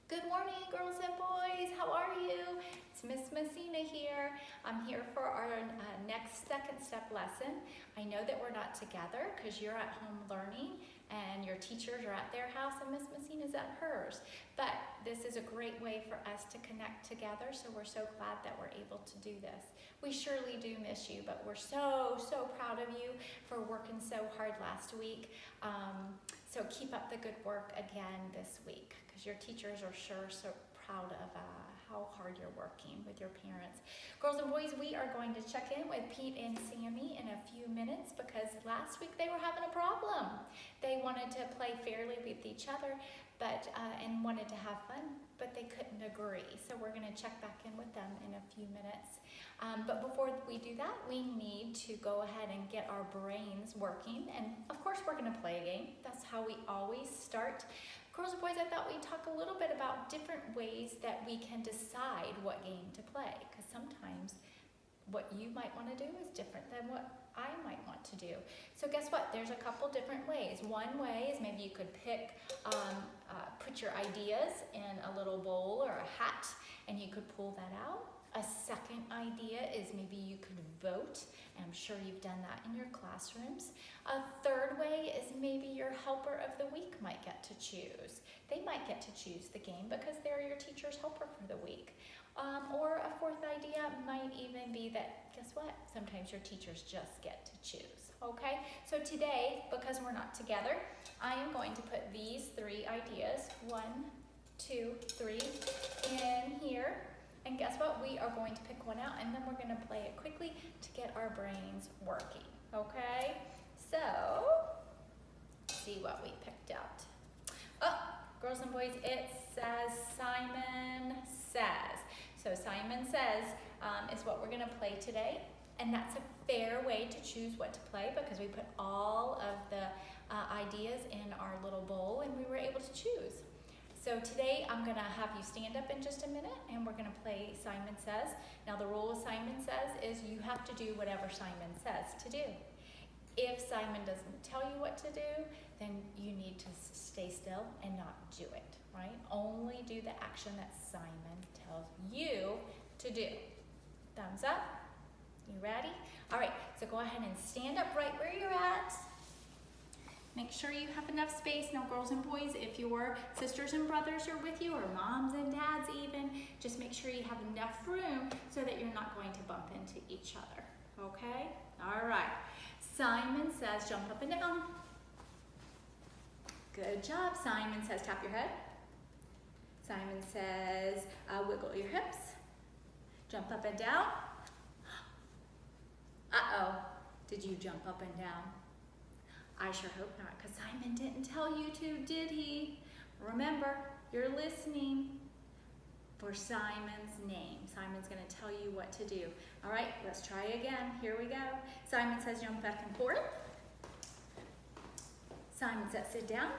Good morning, girls and boys. How are you? It's Miss Messina here. I'm here for our next second step lesson. I know that we're not together because you're at home learning and your teachers are at their house and Miss Messina's at hers. But this is a great way for us to connect together, so we're so glad that we're able to do this. We surely do miss you, but we're so proud of you for working so hard last week. So keep up the good work again this week, because your teachers are sure so proud of how hard you're working with your parents. Girls and boys, we are going to check in with Pete and Sammy in a few minutes because last week they were having a problem. They wanted to play fairly with each other and wanted to have fun, but they couldn't agree. So we're going to check back in with them in a few minutes. But before we do that, we need to go ahead and get our brains working. And of course, we're going to play a game. That's how we always start. Girls and boys, I thought we'd talk a little bit about different ways that we can decide what game to play, because sometimes what you might want to do is different than what I might want to do. So guess what? There's a couple different ways. One way is maybe you could put your ideas in a little bowl or a hat, and you could pull that out. A second idea is maybe you could vote, and I'm sure you've done that in your classrooms. A third way is maybe your helper of the week might get to choose. They might get to choose the game because they're your teacher's helper for the week. Or a fourth idea might even be that, guess what? Sometimes your teachers just get to choose, okay? So today, because we're not together, I am going to put these three ideas, 1, 2, 3, in here. And guess what? We are going to pick one out and then we're going to play it quickly to get our brains working, okay? So, see what we picked out. Oh, girls and boys, it says Simon Says. So Simon Says is what we're going to play today. And that's a fair way to choose what to play because we put all of the ideas in our little bowl and we were able to choose. So today I'm going to have you stand up in just a minute and we're going to play Simon Says. Now the rule of Simon Says is you have to do whatever Simon says to do. If Simon doesn't tell you what to do, then you need to stay still and not do it, right? Only do the action that Simon tells you to do. Thumbs up. You ready? All right, so go ahead and stand up right where you're at. Make sure you have enough space. Now, girls and boys, if your sisters and brothers are with you, or moms and dads even, just make sure you have enough room so that you're not going to bump into each other, okay? All right. Simon Says, jump up and down. Good job. Simon Says, tap your head. Simon Says, wiggle your hips. Jump up and down. Uh-oh. Did you jump up and down? I sure hope not, because Simon didn't tell you to, did he? Remember, you're listening for Simon's name. Simon's going to tell you what to do. All right, let's try again. Here we go. Simon Says jump back and forth. Simon Says sit down.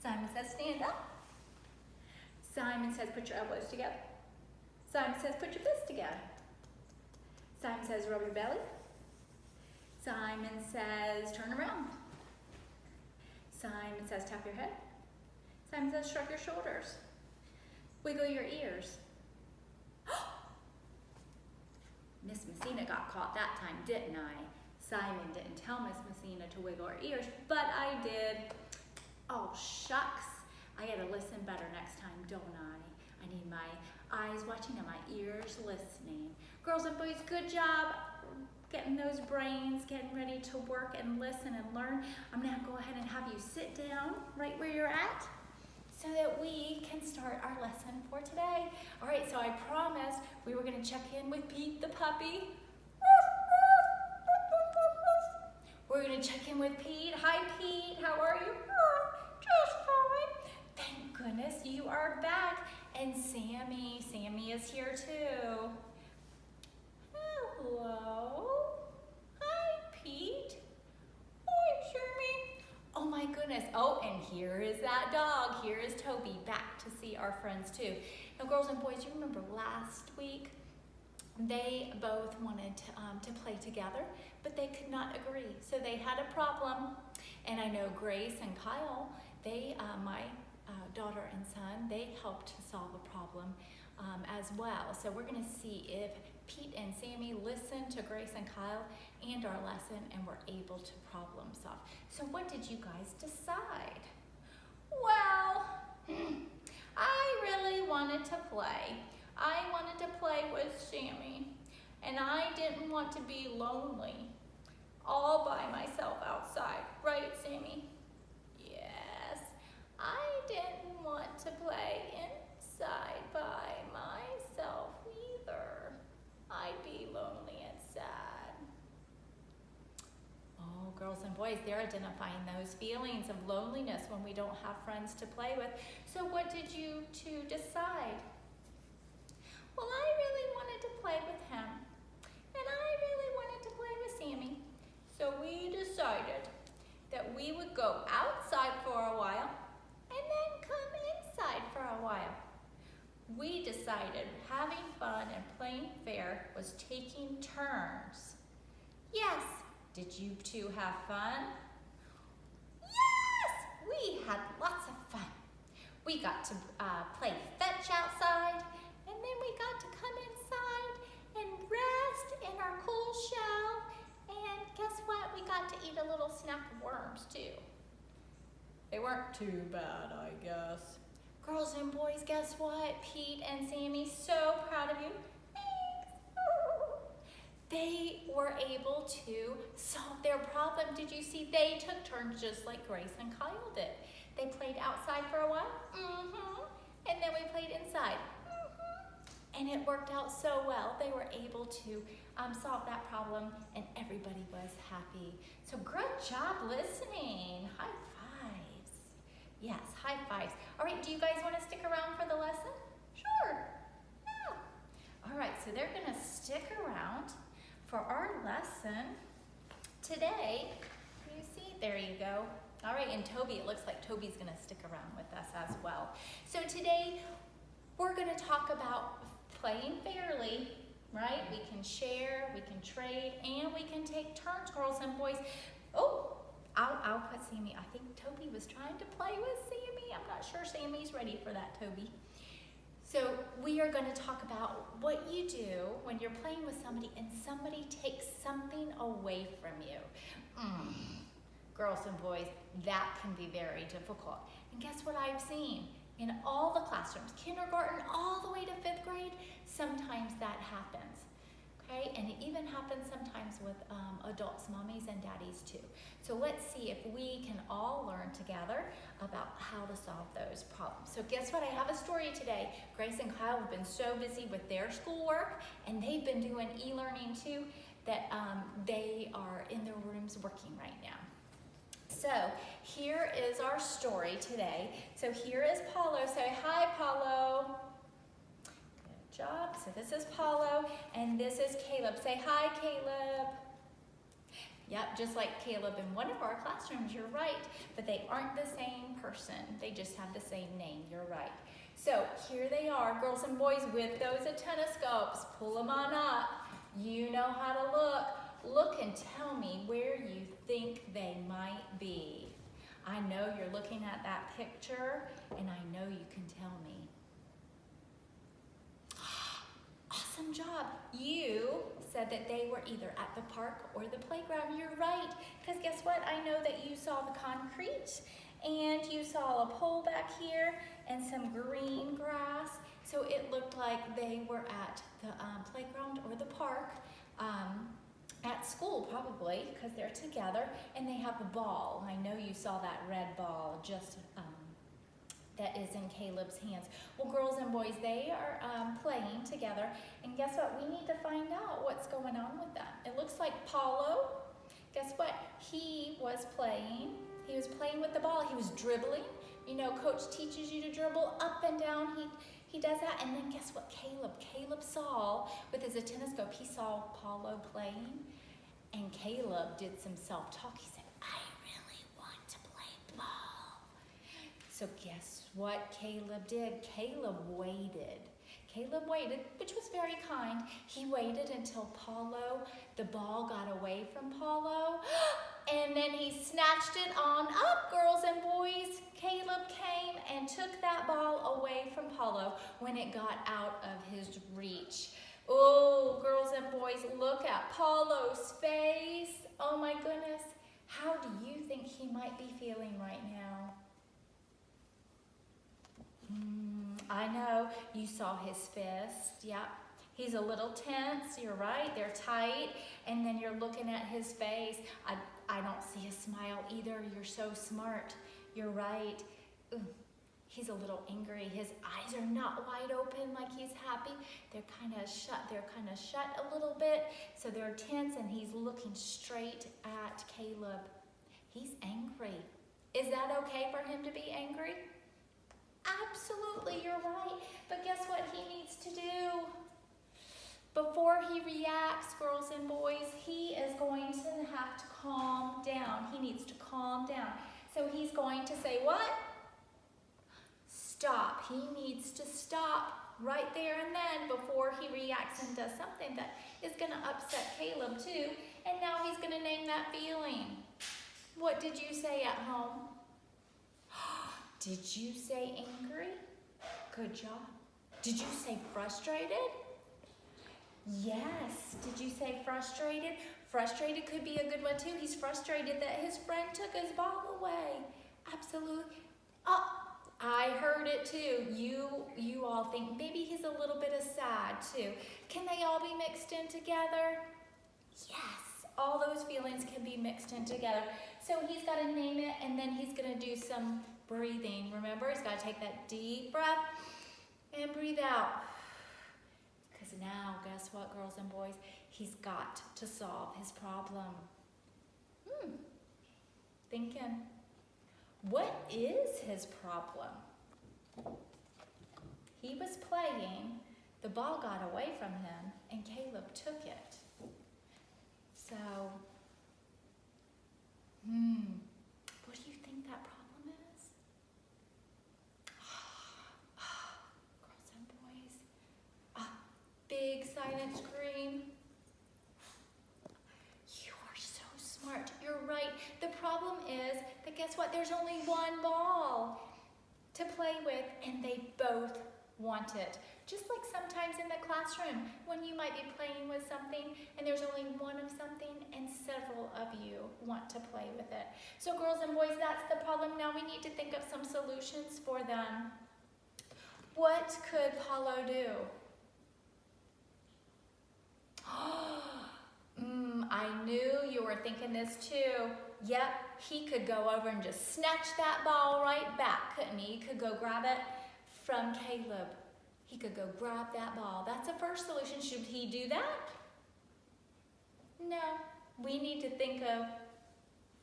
Simon Says stand up. Simon Says put your elbows together. Simon Says put your fists together. Simon Says rub your belly. Simon Says turn around. Simon Says tap your head. Simon Says shrug your shoulders. Wiggle your ears. Miss Messina got caught that time, didn't I? Simon didn't tell Miss Messina to wiggle her ears, but I did. Oh, shucks. I gotta listen better next time, don't I? I need my eyes watching and my ears listening. Girls and boys, good job getting those brains, getting ready to work and listen and learn. I'm gonna go ahead and have you sit down right where you're at so that we can start our lesson for today. All right, so I promised we were gonna check in with Pete the puppy. We're gonna check in with Pete. Hi, Pete, how are you? Just fine. Thank goodness you are back. And Sammy is here too. Hello. Hi, Pete. Hi, Sammy. Oh my goodness. Oh, and here is that dog. Here is Toby back to see our friends too. Now, girls and boys, you remember last week they both wanted to play together, but they could not agree. So they had a problem. And I know Grace and Kyle, my daughter and son, they helped to solve a problem as well. So we're gonna see if Pete and Sammy listened to Grace and Kyle and our lesson and were able to problem solve. So what did you guys decide? Well, I really wanted to play. I wanted to play with Sammy, and I didn't want to be lonely all by myself outside. Right, Sammy? Yes, I didn't want to play inside by myself either. I'd be lonely and sad. Oh, girls and boys, they're identifying those feelings of loneliness when we don't have friends to play with. So what did you two decide? Well, I really wanted to play with him, and I really wanted to play with Sammy. So we decided that we would go outside for a while and then come inside for a while. We decided having fun and playing fair was taking turns. Yes, did you two have fun? Yes, we had lots of fun. We got to play fetch outside, and then we got to come inside and rest in our cool shell. And guess what? We got to eat a little snack of worms too. They weren't too bad, I guess. Girls and boys, guess what? Pete and Sammy, so proud of you. Thanks. They were able to solve their problem. Did you see? They took turns just like Grace and Kyle did. They played outside for a while. And then we played inside. And it worked out so well. They were able to solve that problem, and everybody was happy. So good job listening. High fives. Yes, high fives. All right, do you guys want to stick around for the lesson? Sure. Yeah. All right, so they're going to stick around for our lesson today. You see? There you go. All right, and Toby, it looks like Toby's going to stick around with us as well. So today, we're going to talk about playing fairly, right? We can share, we can trade, and we can take turns, girls and boys. Oh, I'll put Sammy. I think Toby was trying to play with Sammy. I'm not sure Sammy's ready for that, Toby. So we are going to talk about what you do when you're playing with somebody and somebody takes something away from you. Girls and boys, that can be very difficult. And guess what I've seen? In all the classrooms, kindergarten all the way to 5th grade, sometimes that happens, okay? And it even happens sometimes with adults, mommies and daddies too. So let's see if we can all learn together about how to solve those problems. So guess what? I have a story today. Grace and Kyle have been so busy with their schoolwork, and they've been doing e-learning too, that they are in their rooms working right now. So here is our story today. So here is Paulo. Say hi, Paulo. Good job. So this is Paulo, and this is Caleb. Say hi, Caleb. Yep, just like Caleb in one of our classrooms, you're right. But they aren't the same person. They just have the same name, you're right. So here they are, girls and boys, with those attendoscopes. Pull them on up. You know how to look. Look and tell me where you think they might be. I know you're looking at that picture, and I know you can tell me. Awesome job. You said that they were either at the park or the playground. You're right, because guess what? I know that you saw the concrete, and you saw a pole back here and some green grass. So it looked like they were at the playground or the park. At school, probably, because they're together, and they have a ball. I know you saw that red ball just that is in Caleb's hands. Well, girls and boys, they are playing together, and guess what? We need to find out what's going on with them. It looks like Paulo, guess what? He was playing with the ball. He was dribbling. You know, coach teaches you to dribble up and down. He does that, and then guess what? Caleb saw with his attendoscope, he saw Paulo playing, and Caleb did some self-talk. He said, I really want to play ball. So guess what Caleb did? Caleb waited. Caleb waited, which was very kind. He waited until the ball got away from Paulo, and then he snatched it on up, girls and boys. Caleb came and took that ball away from Paulo when it got out of his reach. Oh, girls and boys, look at Paulo's face. Oh my goodness. How do you think he might be feeling right now? I know, you saw his fist. Yep. He's a little tense, you're right, they're tight, and then you're looking at his face. I don't see a smile either. You're so smart. You're right. Ooh, he's a little angry. His eyes are not wide open like he's happy. They're kind of shut. They're kind of shut a little bit, so they're tense, and he's looking straight at Caleb. He's angry. Is that okay for him to be angry? Absolutely, you're right. But guess what he needs to do? Before he reacts, girls and boys, he is going to have to calm down. He needs to calm down. So he's going to say what? Stop. He needs to stop right there and then before he reacts and does something that is going to upset Caleb too. And now he's going to name that feeling. What did you say at home? Did you say angry? Good job. Did you say frustrated? Yes. Did you say frustrated? Frustrated could be a good one too. He's frustrated that his friend took his ball away. Absolutely. Oh, I heard it too. You all think maybe he's a little bit of sad too. Can they all be mixed in together? Yes. All those feelings can be mixed in together. So he's got to name it, and then he's going to do some breathing. Remember, he's got to take that deep breath and breathe out. Because now, guess what, girls and boys? He's got to solve his problem. Thinking, what is his problem? He was playing, the ball got away from him, and Caleb took it. So, what do you think that problem is? Girls and boys, big silent scream. You are so smart. You're right. The problem is that guess what? There's only one ball to play with, and they both want it. Just like sometimes in the classroom when you might be playing with something and there's only one of something and several of you want to play with it. So girls and boys, that's the problem. Now we need to think of some solutions for them. What could Paulo do? I knew you were thinking this too. Yep, he could go over and just snatch that ball right back, couldn't he? He could go grab it from Caleb. He could go grab that ball. That's a first solution. Should he do that? No. We need to think of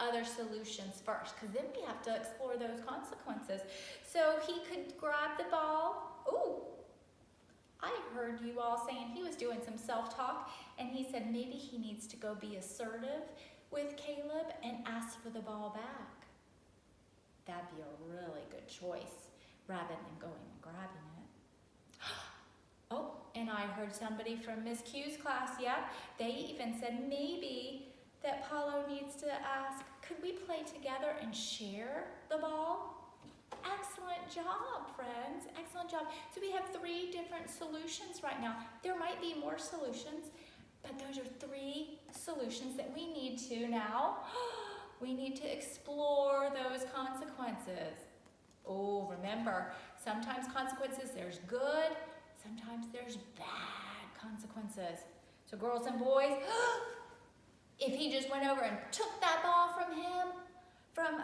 other solutions first, because then we have to explore those consequences. So he could grab the ball. Ooh, I heard you all saying he was doing some self-talk, and he said maybe he needs to go be assertive with Caleb and ask for the ball back. That'd be a really good choice rather than going and grabbing it. Oh, and I heard somebody from Miss Q's class, yep, they even said maybe that Paulo needs to ask, could we play together and share the ball? Excellent job, friends, excellent job. So we have 3 different solutions right now. There might be more solutions, but those are 3 solutions that we need to now. We need to explore those consequences. Oh, remember, sometimes consequences, there's good, sometimes there's bad consequences. So girls and boys, if he just went over and took that ball from him, from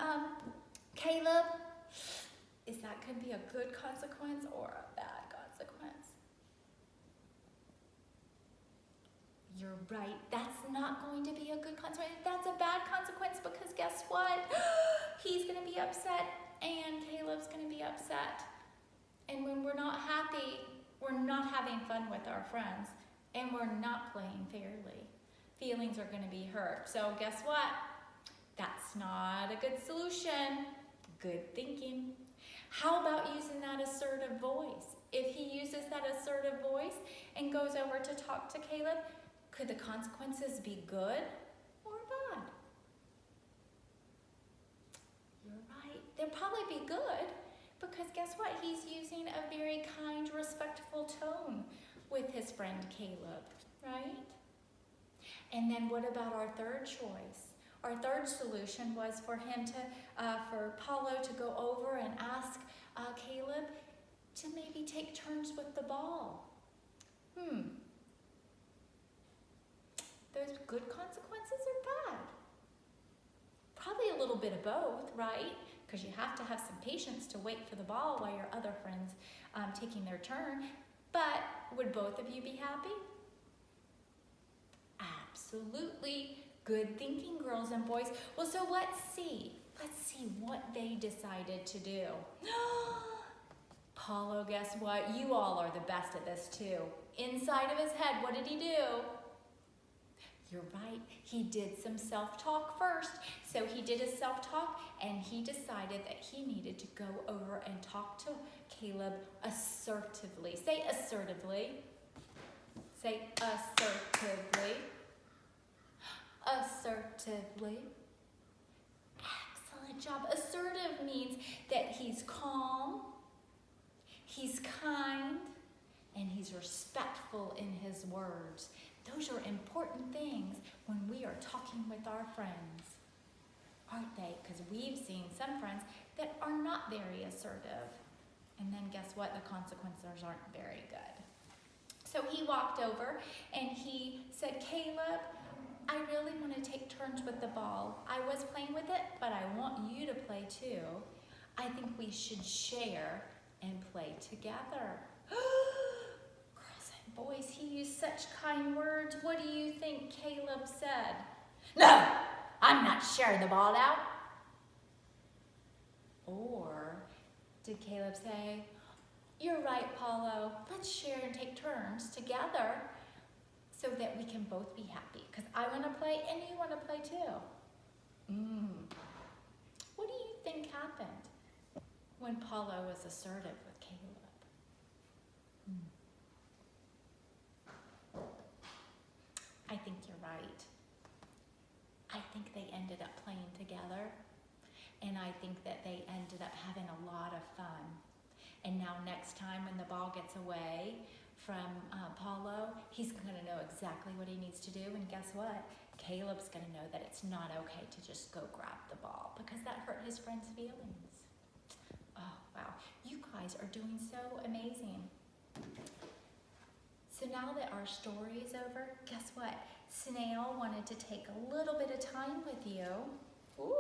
Caleb, is that going to be a good consequence or a bad consequence? You're right, that's not going to be a good consequence. That's a bad consequence because guess what? He's going to be upset and Caleb's going to be upset. And when we're not happy, we're not having fun with our friends and we're not playing fairly. Feelings are going to be hurt. So guess what? That's not a good solution. Good thinking. How about using that assertive voice? If he uses that assertive talk to Caleb, could the consequences be good or bad? You're right. They'll probably be good because guess what? He's using a very kind, respectful tone with his friend Caleb, right? And then what about our third choice? Our third solution was for him to, for Paulo to go over and ask Caleb to maybe take turns with the ball. Those good consequences or bad? Probably a little bit of both, right? Because you have to have some patience to wait for the ball while your other friend's taking their turn. But would both of you be happy? Absolutely. Good thinking, girls and boys. Well, so let's see. Let's see what they decided to do. Paulo, guess what? You all are the best at this too. Inside of his head, what did he do? You're right. He did some self-talk first. So he did his self-talk and he decided that he needed to go over and talk to Caleb assertively. Say assertively. Say assertively. Assertively. Excellent job. Assertive means that he's calm, he's kind, and he's respectful in his words. Those are important things when we are talking with our friends, aren't they? Because we've seen some friends that are not very assertive. And then guess what? The consequences aren't very good. So he walked over and he said, Caleb, I really want to take turns with the ball. I was playing with it, but I want you to play too. I think we should share and play together. Girls and boys, he used such kind words. What do you think Caleb said? No, I'm not sharing the ball now. Or did Caleb say, you're right, Paulo. Let's share and take turns together so that we can both be happy. Because I want to play and you want to play too. What do you think happened when Paulo was assertive with Caleb? I think you're right. I think they ended up playing together. And I think that they ended up having a lot of fun. And now next time when the ball gets away from Paulo, he's going to know exactly what he needs to do. And guess what? Caleb's going to know that it's not okay to just go grab the ball because that hurt his friend's feelings. Oh, wow. You guys are doing so amazing. So now that our story is over, guess what? Snail wanted to take a little bit of time with you. Ooh.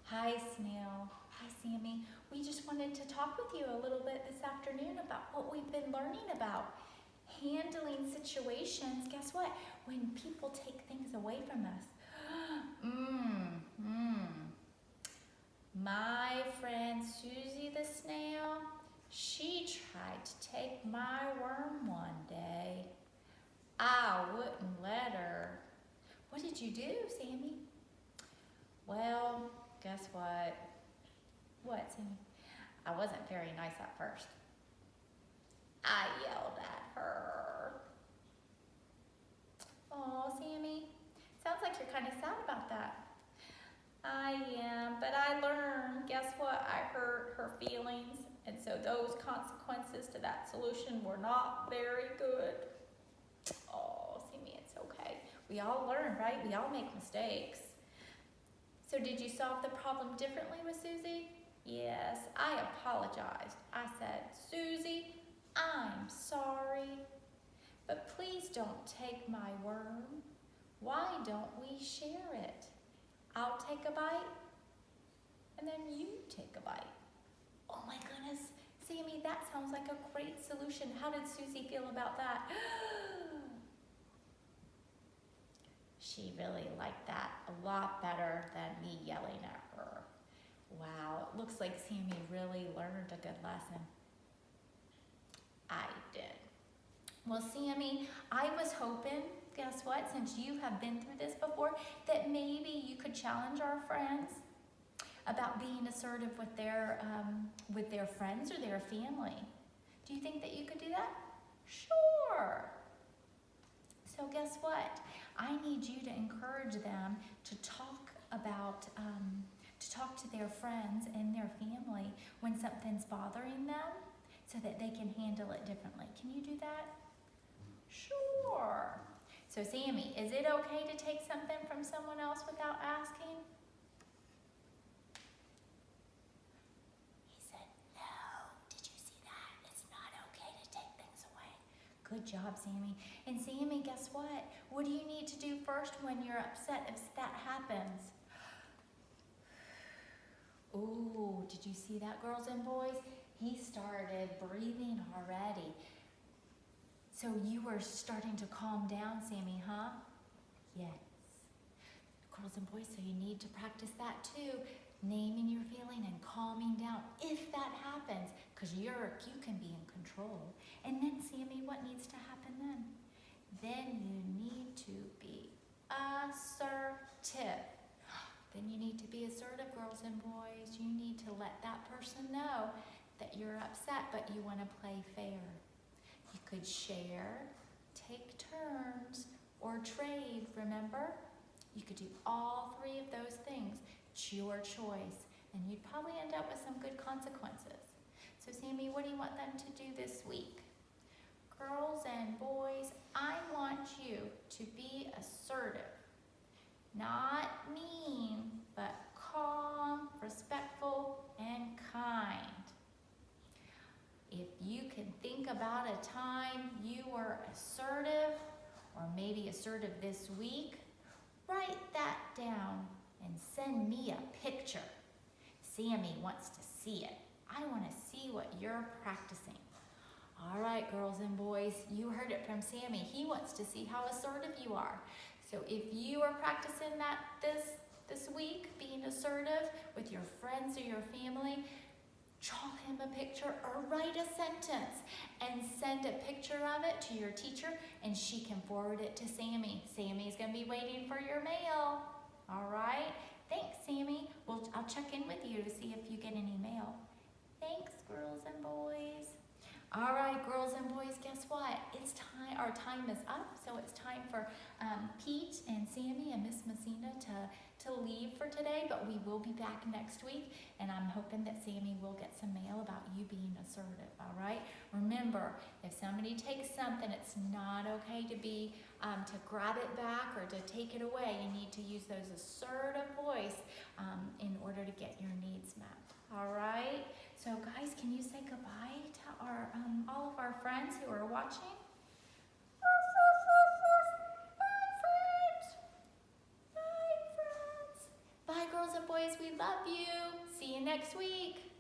Hi, Snail. Hi, Sammy. We just wanted to talk with you a little bit this afternoon about what we've been learning about handling situations. Guess what? When people take things away from us. My friend Susie the snail, she tried to take my worm one day. I wouldn't let her. What did you do, Sammy? Well, guess what? What, Sammy? I wasn't very nice at first. I yelled at her. Oh, Sammy, sounds like you're kind of sad about that. I am, but I learned, guess what? I hurt her feelings, and so those consequences to that solution were not very good. Oh, Sammy, it's okay. We all learn, right? We all make mistakes. So did you solve the problem differently with Susie? Yes, I apologized. I said, Susie, I'm sorry, but please don't take my worm. Why don't we share it? I'll take a bite, and then you take a bite. Oh my goodness, Sammy, that sounds like a great solution. How did Susie feel about that? She really liked that a lot better than me yelling at her. Wow, it looks like Sammy really learned a good lesson. I did. Well, Sammy, I was hoping, guess what, since you have been through this before, that maybe you could challenge our friends. about being assertive with their friends or their family. Do you think that you could do that? Sure. So guess what? I need you to encourage them to talk to their friends and their family when something's bothering them so that they can handle it differently. Can you do that? Sure. So Sammy, is it okay to take something from someone else without asking? He said, no. Did you see that? It's not okay to take things away. Good job, Sammy. And Sammy, guess what? What do you need to do first when you're upset if that happens? Ooh, did you see that, girls and boys? He started breathing already. So you were starting to calm down, Sammy, huh? Yes. Girls and boys, so you need to practice that too. Naming your feeling and calming down if that happens, because you can be in control. And then, Sammy, what needs to happen then? Then you need to be assertive. Then you need to be assertive, girls and boys. You need to let that person know that you're upset, but you want to play fair. You could share, take turns, or trade, remember? You could do all three of those things. It's your choice, and you'd probably end up with some good consequences. So Sammy, what do you want them to do this week? Girls and boys, I want you to be assertive. Not mean, but calm, respectful, and kind. If you can think about a time you were assertive, or maybe assertive this week, write that down and send me a picture. Sammy wants to see it. I want to see what you're practicing. All right, girls and boys, you heard it from Sammy. He wants to see how assertive you are. So if you are practicing that this week, being assertive with your friends or your family, draw him a picture or write a sentence and send a picture of it to your teacher, and she can forward it to Sammy. Sammy's going to be waiting for your mail. All right? Thanks, Sammy. Well, I'll check in with you to see if you get any mail. Thanks, girls and boys. All right, girls and boys, guess what? It's time. Our time is up, so it's time for Pete and Sammy and Miss Messina to leave for today, but we will be back next week, and I'm hoping that Sammy will get some mail about you being assertive, all right? Remember, if somebody takes something, it's not okay to grab it back or to take it away. You need to use those assertive voice in order to get your needs met, all right? So guys, can you say goodbye to all of our friends who are watching? Bye, friends. Bye, girls and boys. We love you. See you next week.